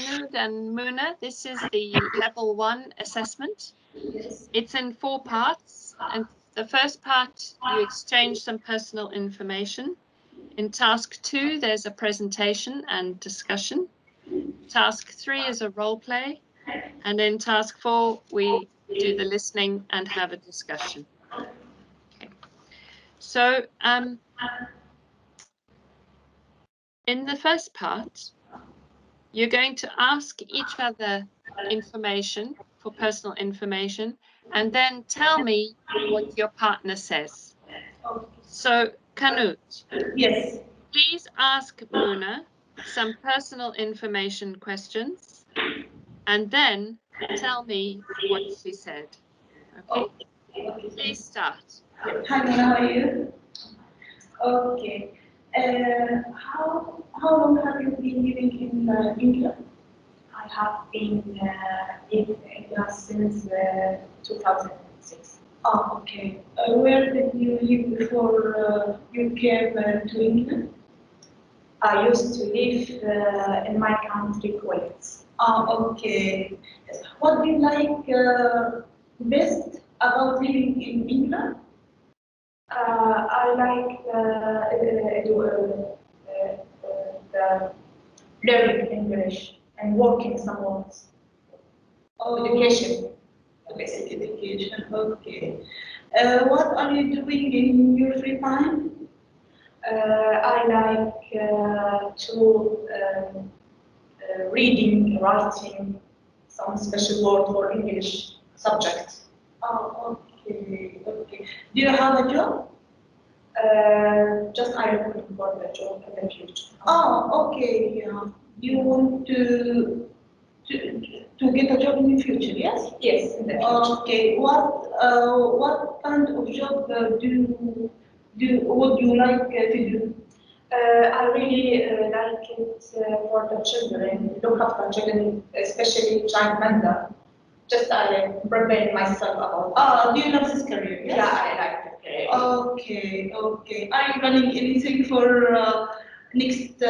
Kholood and Muna, this is the level 1 assessment. Yes. It's in 4 parts, and the first part you exchange some personal information. In task 2 there's a presentation and discussion. Task 3 is a role play, and in task 4 we do the listening and have a discussion. Okay. So in the first part, you're going to ask each other information for personal information, and then tell me what your partner says. Okay. So, Kholood, Yes. please ask Muna some personal information questions, and then tell me what she said. Okay? Okay. Please start. Hi, Mona, how are you? Okay. How long have you been living in England? I have been in England since 2006. Oh, okay. Where did you live before you came to England? I used to live in my country, Kuwait. Oh, okay. What do you like best about living in England? I like the learning English and working somewhere. Oh, education. Basic education. Okay. What are you doing in your free time? I like to reading, writing, some special word for English subjects. Oh, okay, okay. Do you have a job? Just I am looking for the job in the future. Oh, okay, yeah. You want to get a job in the future, yes? Yes, in the future. Okay. What kind of job would you like to do? I really like it for the children, look after children, especially child mentor. Just I prepare myself about. Do you love this career? Yes? Yeah, I like this career. Okay, okay. Are you planning anything for next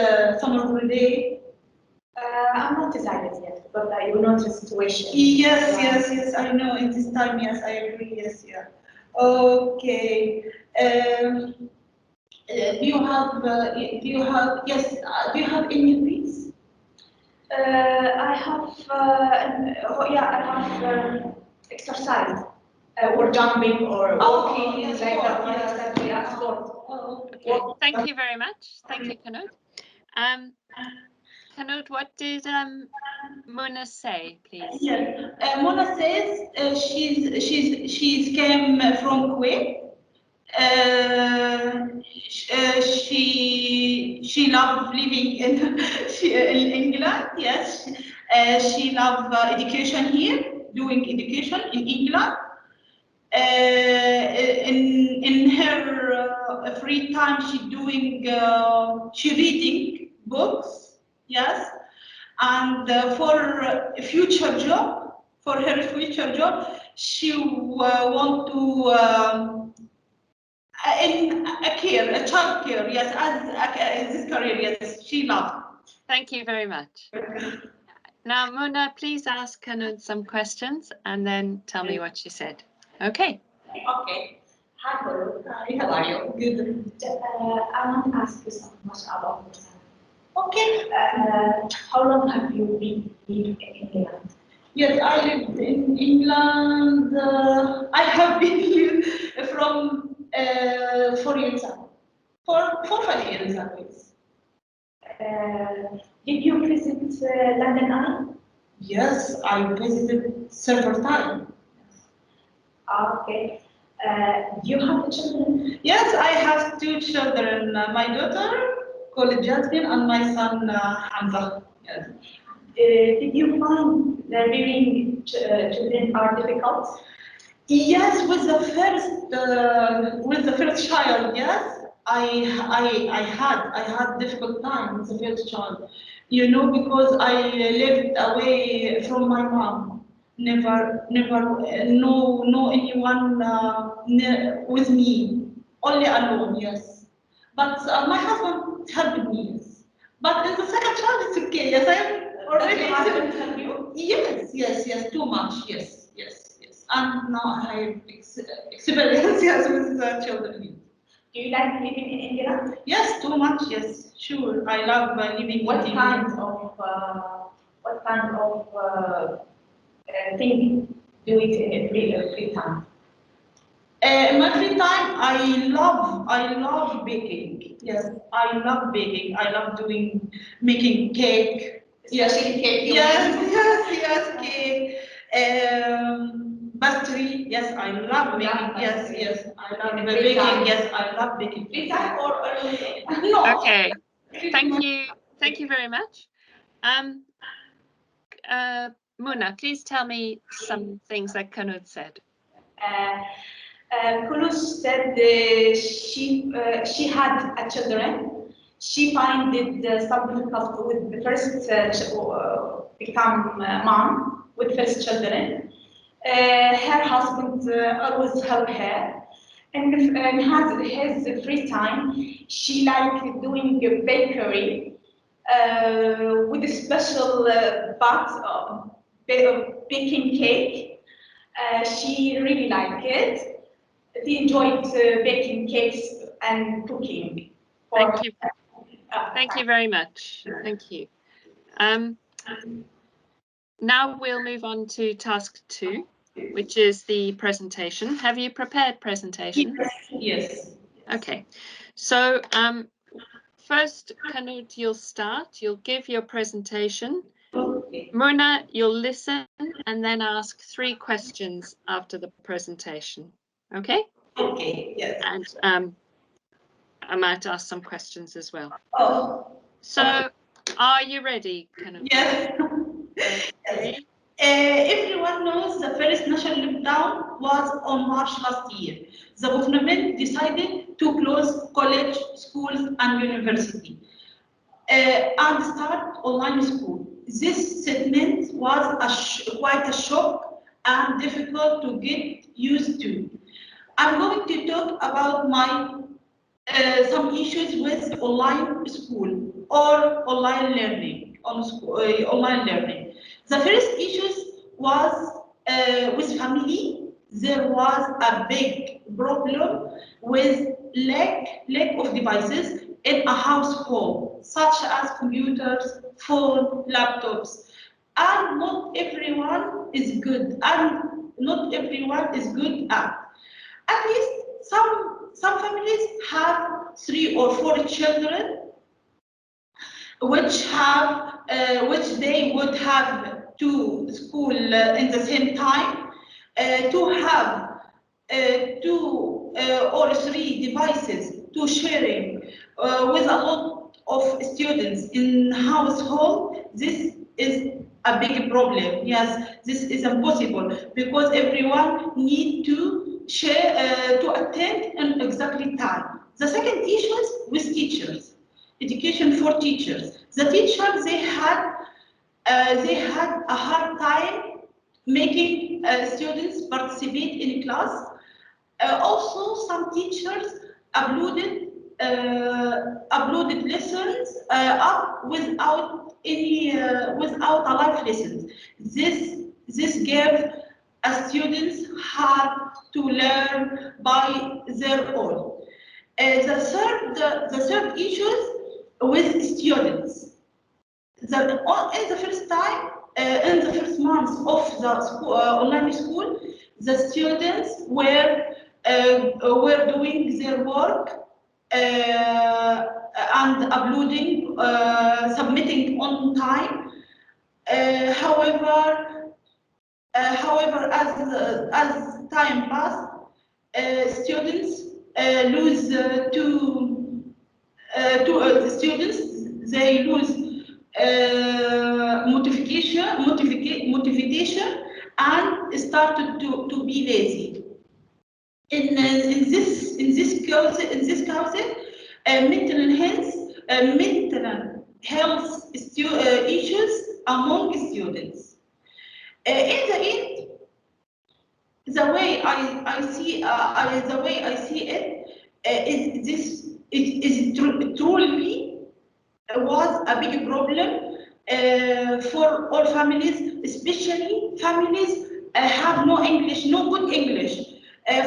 summer holiday? I'm not decided yet, but you know the situation. Yes, yeah. Yes. I know. In this time, yes, I agree. Yes, yeah. Okay. Do you have any hobbies? I have, I have exercise or jumping or walking, yes, like that. Yes, yeah, sport. Okay. Thank you very much. Thank you, Kholood. Kholood, what did Muna say, please? Yes, Mona says she's came from Kuwait. She loved living in in England. Yes, she loved education here, doing education in England. In her free time, she reading books. Yes, and for her future job, she want to. In a child care, yes, as this career, yes, she loved. Thank you very much. Now, Muna, please ask Kholood some questions and then tell me what she said. Okay. Okay. Hi, Kholood. Hi, how are you? Good. I want to ask you something much about yourself. Okay. How long have you been living in England? Yes, I lived in England. I have been here from 4 years ago. For 5 years ago. Did you visit London Eye? Yes, I visited several times. Okay. Do you have children? Yes, I have 2 children. My daughter, called Jasmine, and my son, Hamza. Yes. Did you find rearing children are difficult? Yes, with the first child, yes. I had difficult time with the first child, because I lived away from my mom. Never no anyone with me, only alone. Yes, but my husband helped me. Yes. But in the second child, it's okay. Yes, Already husband help you? Yes, too much, yes. And now I have experience yes, with the children. Do you like living in India? Yes, too much, yes, sure. I love living What in kind India. of thing do it in free time? In my free time, I love baking. Yes, I love baking. I love making cake. Especially cake. Yes, cake. Pastry. Yes, I love making. Yes, I love baking. Yes, I love baking. Free time or No. Okay, thank you very much. Muna, please tell me some things that Kholood said. Kholood said she had a children. She find it some difficult with the first become mom with first children. Her husband always help her, and has his free time. She like doing a bakery with a special pot of baking cake. She really liked it. She enjoyed baking cakes and cooking. Thank you. Thank you very much. Thank you. Now we'll move on to task 2, which is the presentation. Have you prepared presentation? Yes. Okay. So first, Kholood, you'll start. You'll give your presentation. Okay. Muna, you'll listen and then ask 3 questions after the presentation. Okay? Okay. Yes. And I might ask some questions as well. Oh. So, are you ready, Kholood? Yes. Okay. Everyone knows the first national lockdown was on March last year. The government decided to close college, schools, and university and start online school. This statement was quite a shock and difficult to get used to. I'm going to talk about some issues with online school or online learning online learning. The first issues was with family. There was a big problem with lack of devices in a household, such as computers, phone, laptops, and not everyone is good, at least some families have 3 or 4 children, which they would have to school in the same time, to have 2 or 3 devices to sharing with a lot of students in household. This is a big problem. Yes, this is impossible because everyone need to share to attend in exactly time. The second issue is with teachers, education for teachers. The teachers they had a hard time making students participate in class. Also, some teachers uploaded lessons up without a live lesson. This gave students hard to learn by their own. The third issues with students. In the first time, in the first months of the school, online school, the students were doing their work and uploading, submitting on time. However, as time passed, students lose the students they lose motivation and started to be lazy. In this cause, mental health issues among students. In the end, the way I see it is this. It is truly was a big problem for all families, especially families have no English, no good English,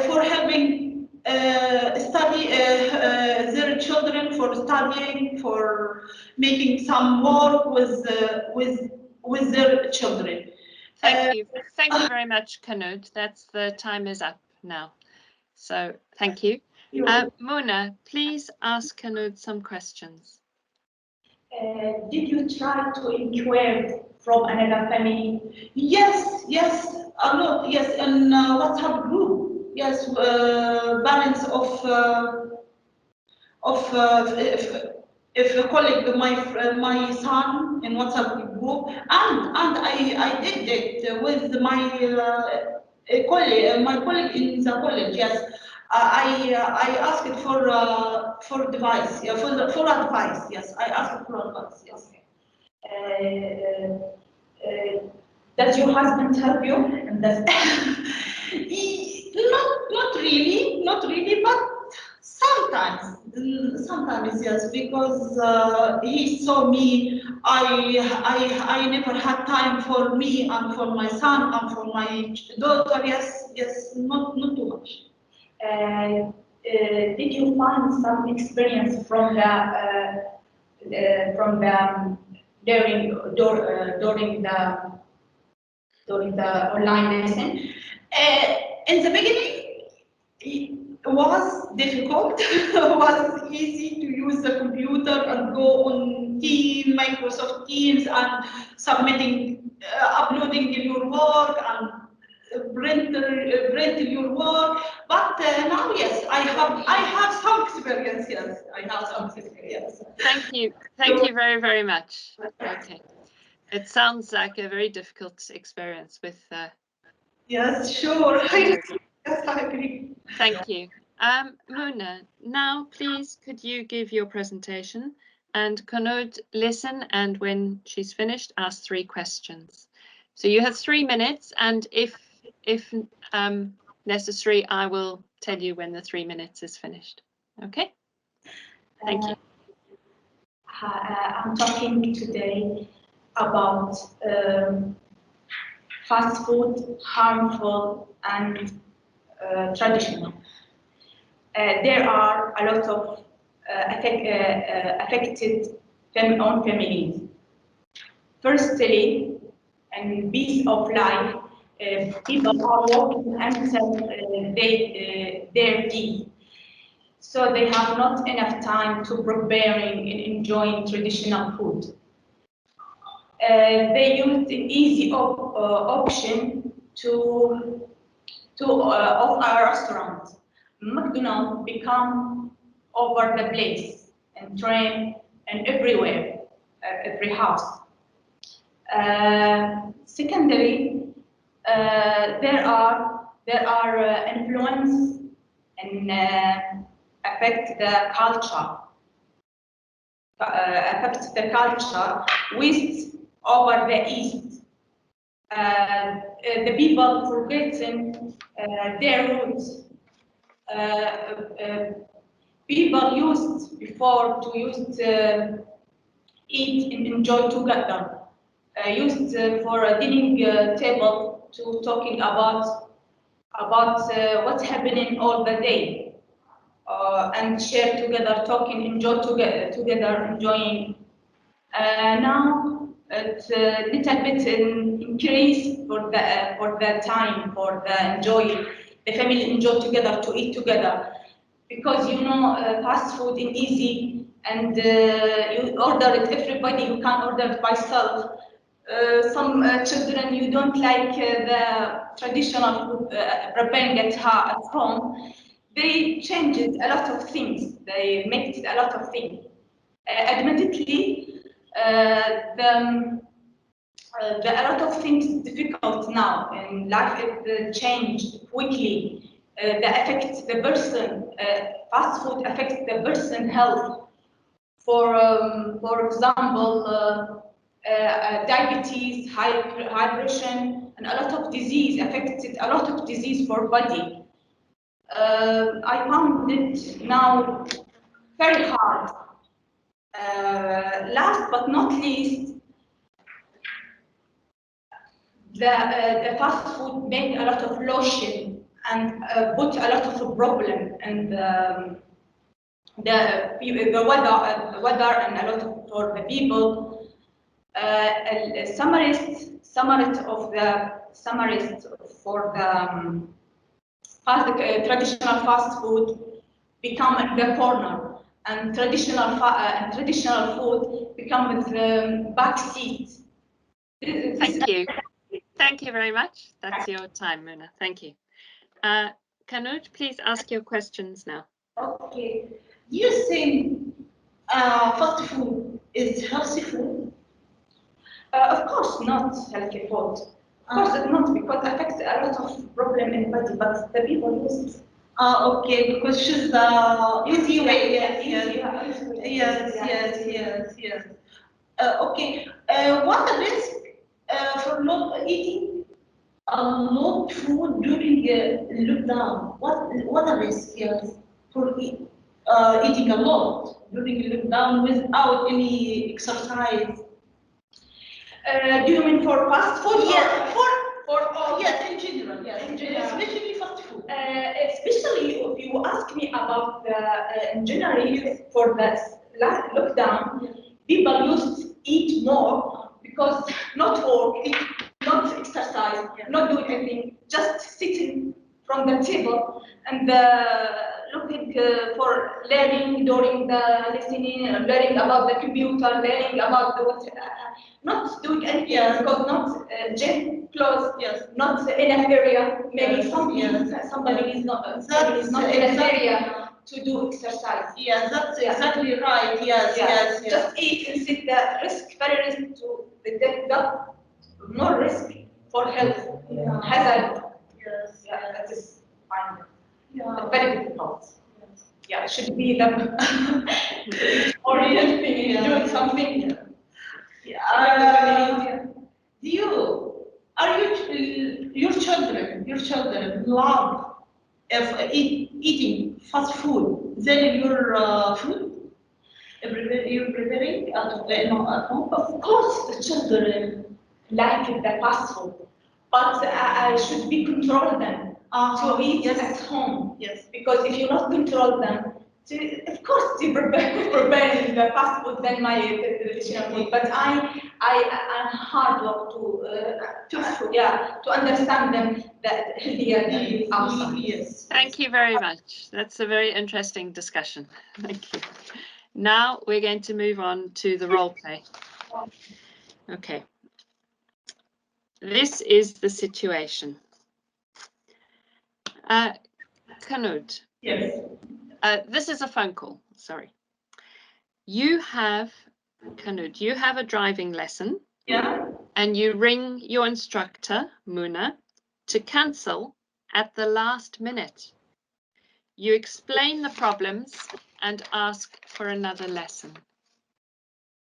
for helping study their children, for studying, for making some work with their children. Thank you. Thank you very much, Kholood. The time is up now. So thank you. Mona, please ask Kholood some questions. Did you try to inquire from another family? Yes, a lot. Yes, in WhatsApp group. Yes, parents if a colleague, my son in WhatsApp group, and I did it with my colleague in the college. Yes, I asked for advice. Yeah, for advice. Yes, I asked for advice. Yes. Does your husband help you? And that's not really, but sometimes yes, because he saw me. I never had time for me and for my son and for my daughter. Yes, not too much. Did you find some experience from the during the online lesson? In the beginning, it was difficult. It was easy to use the computer and go on Microsoft Teams and submitting, uploading your work and print your work. But now, yes, I have some experience. Yes, I have some experience. Thank you. Thank you very, very much. Okay. It sounds like a very difficult experience with. Yes, sure. Yes, I agree. Thank you. Mona, now please could you give your presentation and Kholood listen, and when she's finished, ask 3 questions. So you have 3 minutes, and if necessary, I will tell you when the 3 minutes is finished. Okay? Thank you. I'm talking today about fast food, harmful and traditional. There are a lot of affected families. Firstly, in piece of life, people are working until their teeth. So they have not enough time to preparing and enjoying traditional food. They use the easy option of our restaurant. McDonald's become over the place and train and everywhere, every house. Secondary, there are influence and affect the culture. Affects the culture west over the east. The people forgetting their roots. People used before to eat and enjoy together. Used for a dining table to talking about what's happening all the day. And share together, talking, enjoy together, enjoying. Now it's a little bit increase for the time for the enjoy. The family enjoy together to eat together, because fast food is easy and you order it. Everybody you can order it by self. Some children you don't like the traditional food preparing at home. They changed a lot of things. They made a lot of things. Admittedly, a lot of things difficult now, and life is changed quickly. That affects the person. Fast food affects the person health. For example, diabetes, high pressure, and a lot of disease affected. A lot of disease for body. I found it now very hard. Last but not least, the fast food make a lot of lotion and put a lot of problem and the weather and a lot of, for the people. Summarist for the traditional fast food become in the corner, and traditional food become with the back seat. Thank you. Thank you very much. That's your time, Muna. Thank you. Kholood, please ask your questions now. Okay. Do you think fast food is healthy food? Of course not healthy food. Of course it's not, because it affects a lot of problem in body, but the people use it. Okay, because she's the easy way. Yes. Okay. What the risk for not eating a lot food during lockdown? What the risk? Yes, for eating a lot during lockdown without any exercise. Do you mean for fast food? Yes, for all. Yes, in general. Yes, in general. especially fast food. Especially if you ask me about the in general for the lockdown, people used to eat more because not work, not exercise, not doing anything, just sitting from the table and looking for learning during the listening, learning about the computer, learning about the not doing anything because not gym clothes, not enough area. Maybe somebody is not enough area to do exercise. Yeah, that's exactly right. Yes. Just eat and sit there. Very risk to the gut. No risk for health. Hazard. Yes. That is fine. Yeah. Very difficult. It should be the or helping doing something. Your children love eating fast food than your food? You're preparing at home? Of course, the children like the fast food, but I should be control them to eat at home. Yes. Because if you not control them, of course they prepare the fast food than my traditional food. But I'm hard work to understand them that healthier outside. Yes. Thank you very much. That's a very interesting discussion. Thank you. Now we're going to move on to the role play. Okay. This is the situation. Kholood. Yes. This is a phone call. Sorry. You have, Kholood, you have a driving lesson. Yeah. And you ring your instructor, Muna, to cancel at the last minute. You explain the problems and ask for another lesson.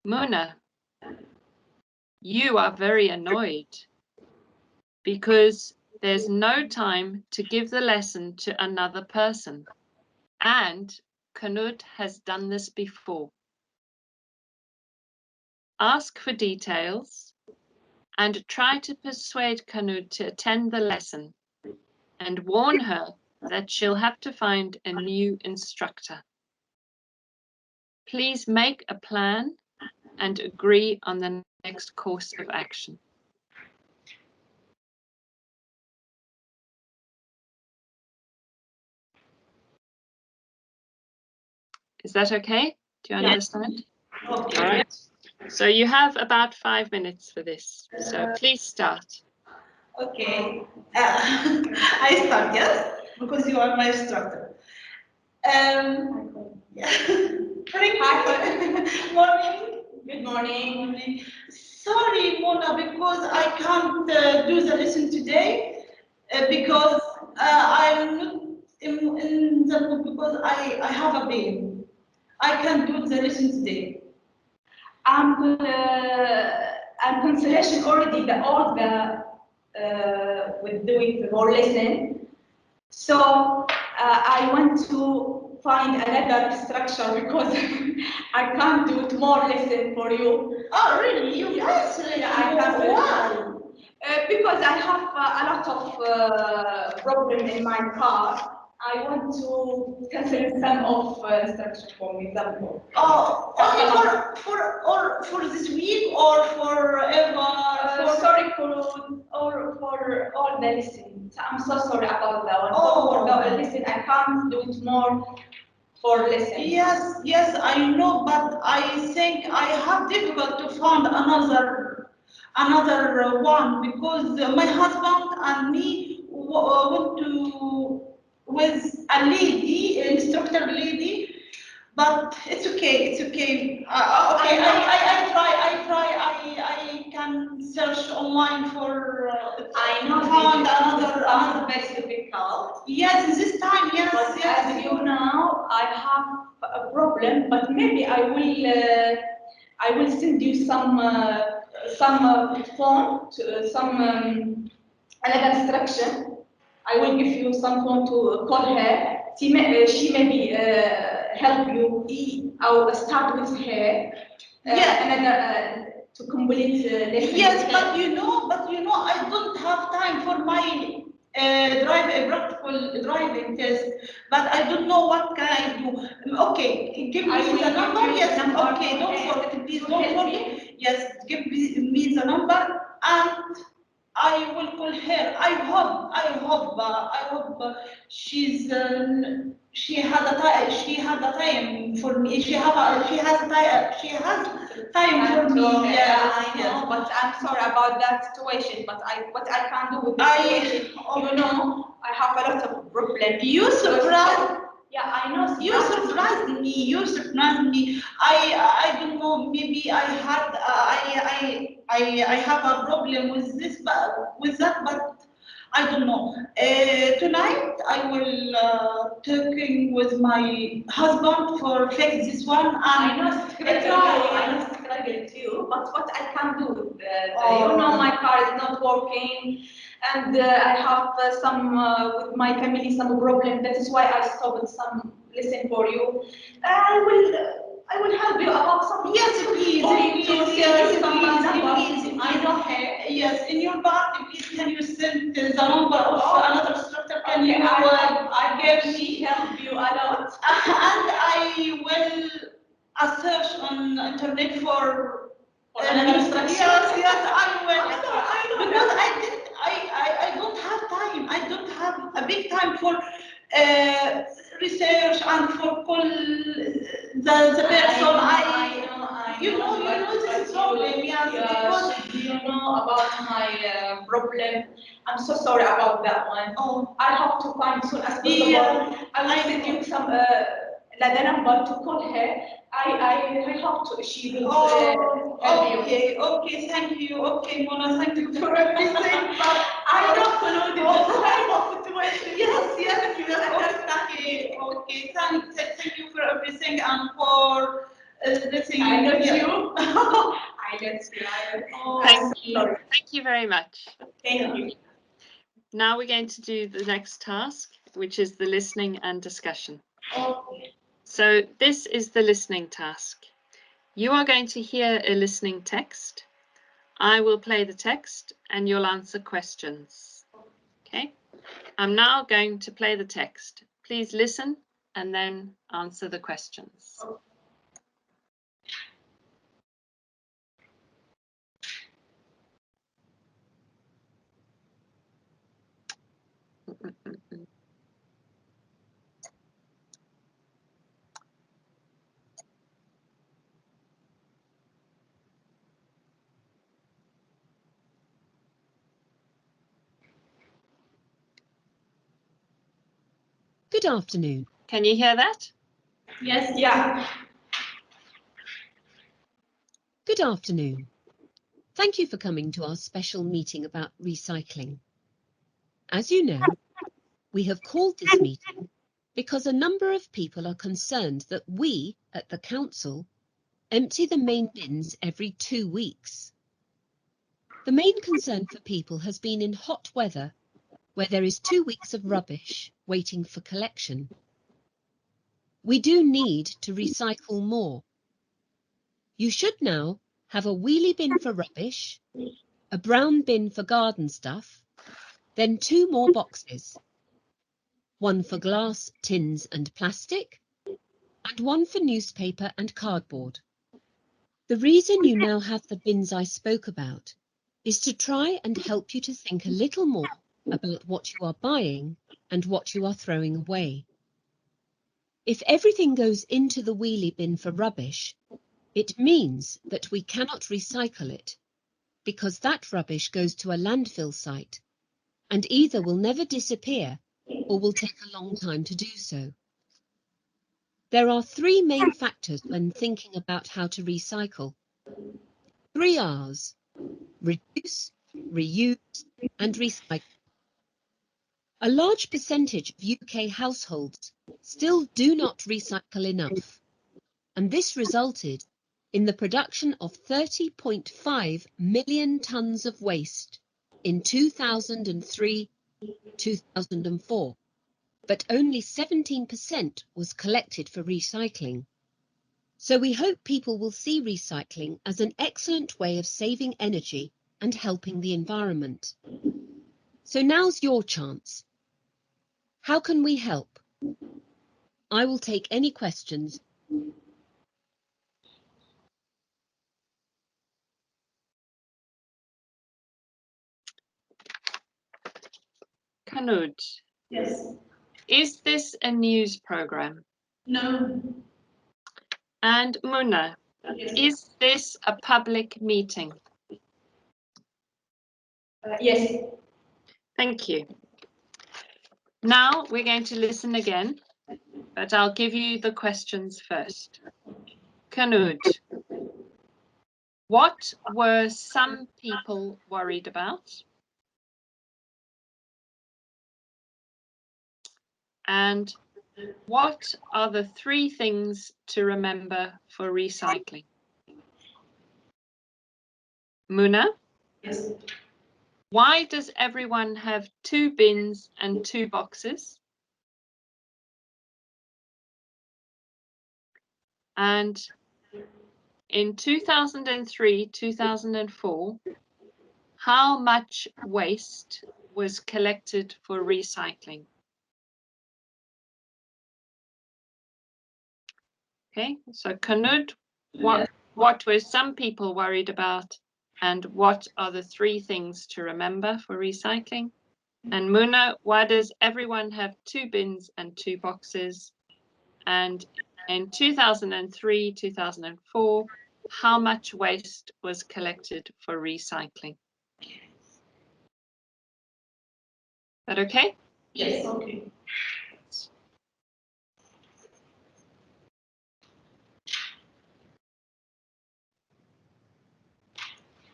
Muna, you are very annoyed because there's no time to give the lesson to another person. And Kholood has done this before. Ask for details and try to persuade Kholood to attend the lesson and warn her that she'll have to find a new instructor. Please make a plan and agree on the next course of action. Is that okay? Do you understand? Okay. All right. So you have about 5 minutes for this. So please start. Okay. I start, yes? Because you are my instructor. Morning. Good morning. Sorry, Mona, because I can't do the lesson today because I'm not in the mood because I have a pain. I can't do the lesson today. I'm consideration already all the with doing the more lesson. So I want to find another structure because I can't do more lesson for you. Oh, really? You Yes. can't? I can't. Why? Because I have a lot of problem in my car. I want to cancel some of instruction for example. Oh, only for this week or forever? Sorry, Kholood, or for all the lessons. I'm so sorry about that one. Oh. For the lesson, I can't do it more for lesson. Yes, I know, but I think I have difficult to find another one because my husband and me went to with a lady, instructor lady, but it's okay, it's okay. Okay, I can search online for I know found another very difficult. Yes, this time, yes, But yes. as you know, I have a problem, but maybe I will send you some phone, to, some another instruction. I will give you some phone to call her. She maybe help you or start with her. Another to complete lesson. Yes, but you know, I don't have time for my practical driving test. But I don't know what can I do. Okay, give me the number. Yes, okay, don't forget, please don't forget. Yes, give me the number and I will call her. I hope she had a time for me. She has time for me. Yeah, I know, but I'm sorry about that situation. But what I can do with this situation, you know, I have a lot of problems. You surprised. Yeah, I know. You surprised me. You surprised me. I don't know. Maybe I had I have a problem with this, but with that, but I don't know. Tonight I will talking with my husband for fix this one. And I know struggle too, but what I can do? You know, my car is not working, and I have some with my family some problem. That is why I stopped some lesson for you. I will help you about some. Yes, please, yes, please. I know her. Yes, in your part, please, can you send the number of another instructor? Can you? I gave she help you a lot. And I will search on internet for another instruction. Yes, I will. I know Because I don't have time. I don't have a big time for research and for call the person. I know. You know this problem. Yes, because you know about my problem. I'm so sorry about that one. Oh, I hope to find soon as possible. Yeah, I will send you some the number to call her. I hope to, she will help you. Okay, thank you. Okay, Mona, thank you for everything. But I know Kholood is a kind of situation. Yes. Okay. Thank you for everything and for listening. I let you. I let you. Thank you very much. Thank you. Now we're going to do the next task, which is the listening and discussion. Okay. So this is the listening task. You are going to hear a listening text. I will play the text and you'll answer questions. Okay? I'm now going to play the text. Please listen and then answer the questions. Good afternoon. Can you hear that? Yes, yeah. Good afternoon. Thank you for coming to our special meeting about recycling. As you know, we have called this meeting because a number of people are concerned that we at the Council empty the main bins every 2 weeks. The main concern for people has been in hot weather, where there is 2 weeks of rubbish waiting for collection. We do need to recycle more. You should now have a wheelie bin for rubbish, a brown bin for garden stuff, then 2 more boxes, one for glass, tins and plastic, and one for newspaper and cardboard. The reason you now have the bins I spoke about is to try and help you to think a little more about what you are buying and what you are throwing away. If everything goes into the wheelie bin for rubbish, it means that we cannot recycle it, because that rubbish goes to a landfill site and either will never disappear or will take a long time to do so. There are 3 main factors when thinking about how to recycle. 3 R's: reduce, reuse and recycle. A large percentage of UK households still do not recycle enough, and this resulted in the production of 30.5 million tonnes of waste in 2003-2004, but only 17% was collected for recycling. So we hope people will see recycling as an excellent way of saving energy and helping the environment. So now's your chance. How can we help? I will take any questions. Kholood, Yes. is this a news program? No. And Muna, Yes. is this a public meeting? Yes. Thank you. Now we're going to listen again, but I'll give you the questions first. Kholood, what were some people worried about? And what are the 3 things to remember for recycling? Muna, Yes. why does everyone have 2 bins and 2 boxes? And in 2003-2004, how much waste was collected for recycling? Okay, so Kholood, what were some people worried about, and what are the 3 things to remember for recycling? And Muna, why does everyone have 2 bins and 2 boxes? And in 2003-2004, how much waste was collected for recycling? Is that okay? Yes. Okay.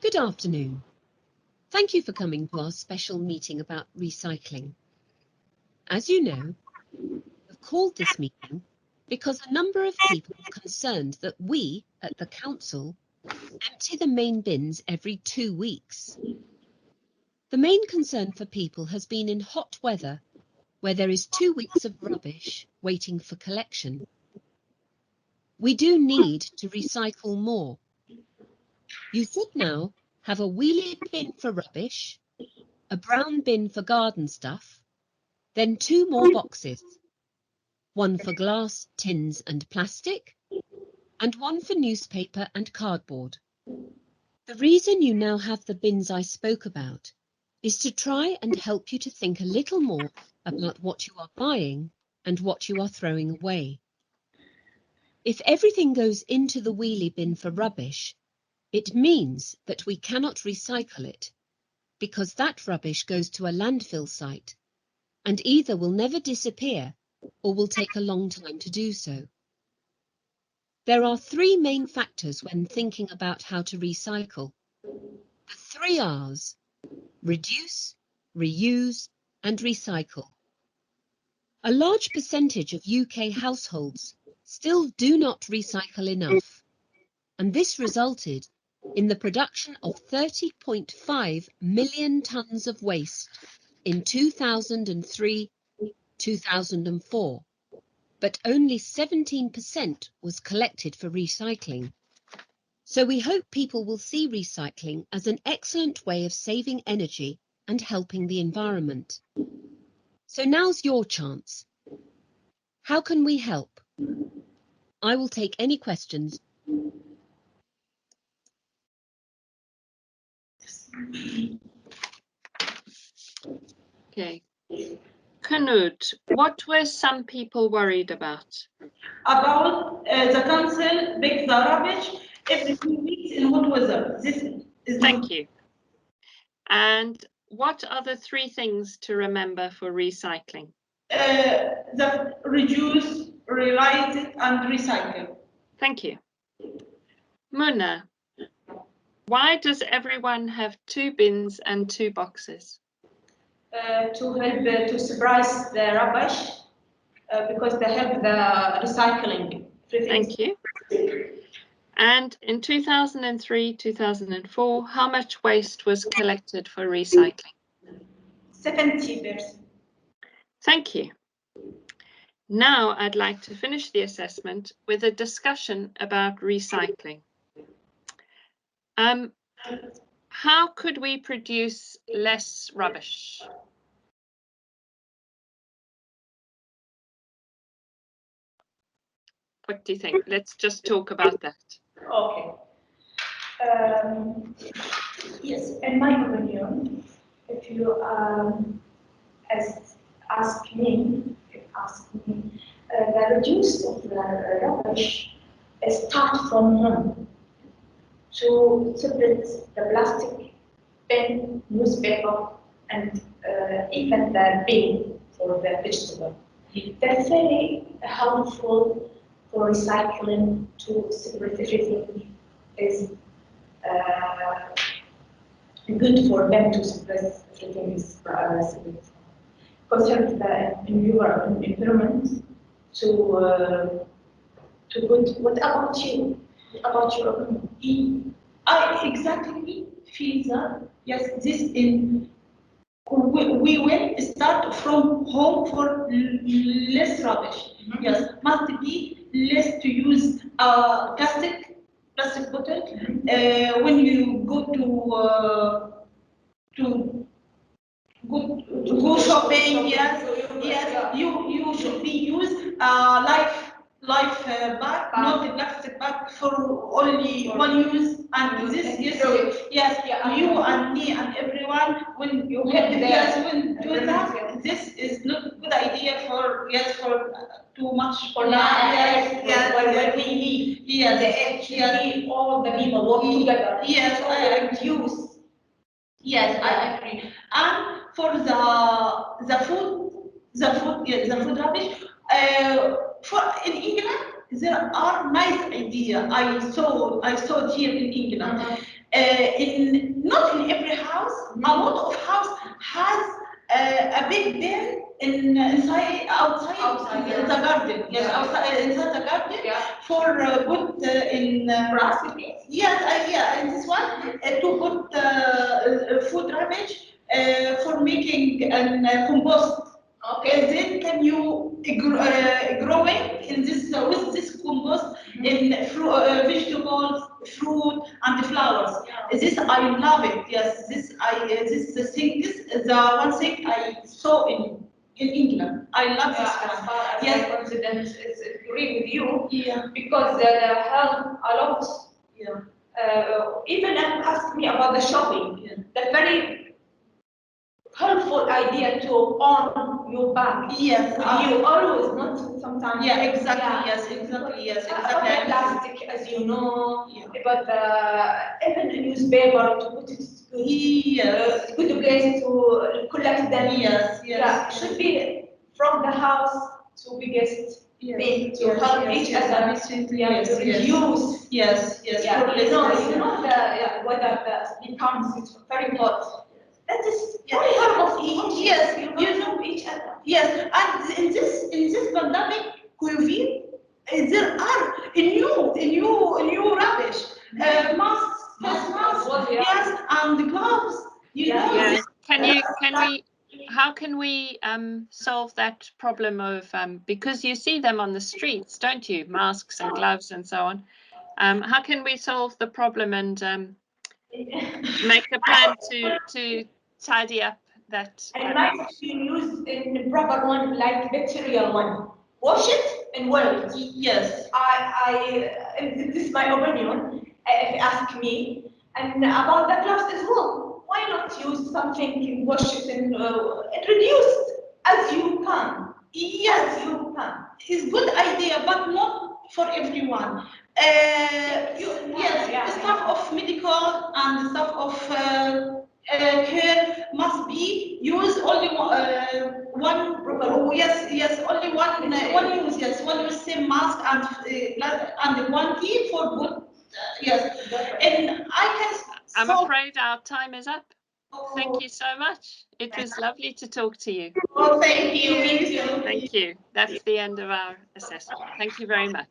Good afternoon. Thank you for coming to our special meeting about recycling. As you know, we've called this meeting because a number of people are concerned that we at the council empty the main bins every 2 weeks. The main concern for people has been in hot weather, where there is 2 weeks of rubbish waiting for collection. We do need to recycle more. You should now have a wheelie bin for rubbish, a brown bin for garden stuff, then 2 more boxes, one for glass, tins and plastic, and one for newspaper and cardboard. The reason you now have the bins I spoke about is to try and help you to think a little more about what you are buying and what you are throwing away. If everything goes into the wheelie bin for rubbish, it means that we cannot recycle it, because that rubbish goes to a landfill site and either will never disappear or will take a long time to do so. There are 3 main factors when thinking about how to recycle. The 3 R's: reduce, reuse and recycle. A large percentage of UK households still do not recycle enough, and this resulted in the production of 30.5 million tonnes of waste in 2003-2004, but only 17% was collected for recycling. So we hope people will see recycling as an excellent way of saving energy and helping the environment. So now's your chance. How can we help? I will take any questions. Okay. Kholood, what were some people worried about? About the council pick the rubbish every 2 weeks in hot weather. This is Thank you. And what are the 3 things to remember for recycling? the reduce, realize it, and recycle. Thank you. Muna, why does everyone have 2 bins and 2 boxes? To help to separate the rubbish because they help the recycling. Thank you. And in 2003, 2004, how much waste was collected for recycling? 70%. Thank you. Now I'd like to finish the assessment with a discussion about recycling. How could we produce less rubbish? What do you think? Let's just talk about that. Okay. Yes, in my opinion, if you ask me, the reduce of the rubbish start from home to separate the plastic, pen, newspaper, and even the bin for the vegetable. They're very helpful for recycling to separate everything. Is good for them to suppress everything is separate. Conserve the environment to good. What about you? What about your opinion? I exactly feel that yes, this in we will start from home for less rubbish. Yes, must be less to use plastic bottle. When you go to go shopping, yes, you should be use life bag, not the plastic bag for only one use. And this, yes, you and me and everyone, when you have when do that, this is not a good idea for for too much For now, when we need all the people work together. Yes, so I reduce. Yes, I agree. And for the food rubbish, for in England there are nice idea. I saw it here in England. In not in every house, a lot of house has a big bin outside in the garden. Yes, outside inside the garden for put in Grass, and this one to put food rubbish for making compost. Okay, then can you growing in this with this compost in vegetables, fruit, and flowers. This I love it. Yes, this the thing is the one thing I saw in England. I love this one. As far as Yes. I'm confident, agree with you. Yeah. Because they help a lot. Yeah. Even ask me about the shopping. Yeah. The very helpful idea to own your bag. Yes. You always, not sometimes. Yeah. Exactly. Yes. Exactly. Yes. About Exactly. the plastic, as you know. Yeah. But even the newspaper to put it. Yes. Good place to collect them. Yes. Yes. Yeah. Should be from the house to biggest. Thing to help each other to reduce. Yes, Yeah, you know the weather that becomes it's very hot. That is very helpful. Yes, you know each other. Yes, and in this pandemic, COVID, there are new rubbish, masks, face masks, yes, and gloves. You know. Yes. How can we solve that problem of because you see them on the streets, don't you? Masks and gloves and so on. How can we solve the problem and make a plan to tidy up that? And might be used in the proper one, like material one. Wash it and wear it. Yes. This is my opinion, if you ask me. And about the gloves as well. Why not use something, wash it and reduce as you can. Yes, As you can. it's good idea, but not for everyone. Yes, Yeah. staff of medical and staff of care must be use only one. Yes, only one use. Yes, one use same mask and guanti for good. Yes, and I can. I'm solve- afraid our time is up. Thank you so much. It was lovely to talk to you. Oh, thank you. Thank you. That's the end of our assessment. Thank you very much.